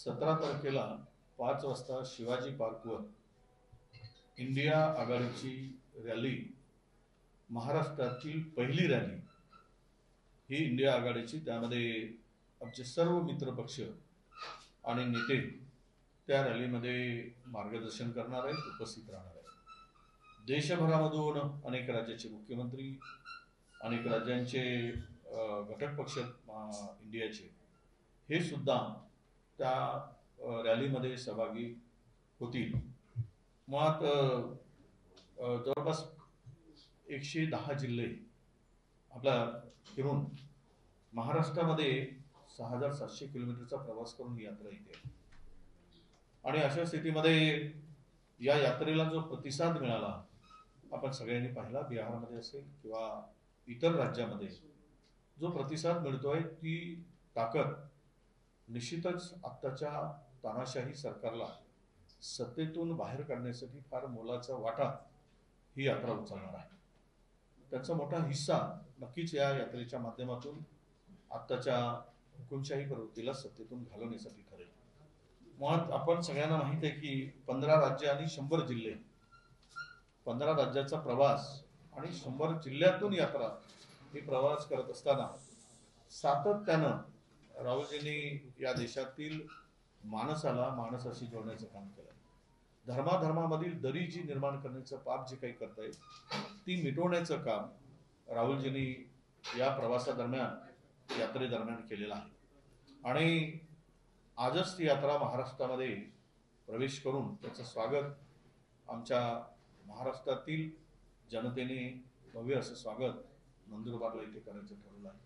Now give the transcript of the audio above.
17 तारखेला 5 वाजता शिवाजी पार्कवर इंडिया आघाडीची रॅली, महाराष्ट्रातील पहिली रॅली ही इंडिया आघाडीची, त्यामध्ये आमचे सर्व मित्रपक्ष आणि नेते त्या रॅलीमध्ये मार्गदर्शन करणार आहेत, उपस्थित राहणार आहेत। देशभरामधून अनेक राज्याचे मुख्यमंत्री, अनेक राज्यांचे घटक पक्ष इंडियाचे हे सुद्धा त्या रॅलीमध्ये सहभागी होतील। मुळात जवळपास 110 जिल्हे आपला फिरून महाराष्ट्रामध्ये 6700 किलोमीटरचा प्रवास करून ही यात्रा येते आणि अशा स्थितीमध्ये या यात्रेला जो प्रतिसाद मिळाला आपण सगळ्यांनी पाहिला, बिहारमध्ये असेल किंवा इतर राज्यामध्ये जो प्रतिसाद मिळतोय ती ताकद निश्चितच आत्ताच्या तानाशाही सरकारला सत्तेतून बाहेर काढण्यासाठी फार मोलाचा वाटा ही यात्रा उचलणार आहे। त्याचा मोठा हिस्सा नक्कीच या यात्रेच्या माध्यमातून आत्ताच्या हुकुमशाही प्रवृत्तीला सत्तेतून घालवण्यासाठी ठरेल। मुळात आपण सगळ्यांना माहित आहे की 15 राज्य आणि 100 जिल्हे, 15 राज्याचा प्रवास आणि 100 जिल्ह्यातून यात्रा ही प्रवास करत असताना सातत्यानं राहुलजींनी या देशातील माणसाला माणसाशी जोडण्याचं काम केलं। धर्माधर्मामधील दरी जी निर्माण करण्याचं पाप जे काही करतायत ती मिटवण्याचं काम राहुलजींनी या प्रवासादरम्यान, यात्रेदरम्यान केलेलं आहे आणि आजच ती यात्रा महाराष्ट्रामध्ये प्रवेश करून त्याचं स्वागत आमच्या महाराष्ट्रातील जनतेने भव्य असं स्वागत नंदुरबारला इथे करायचं ठरवलं आहे।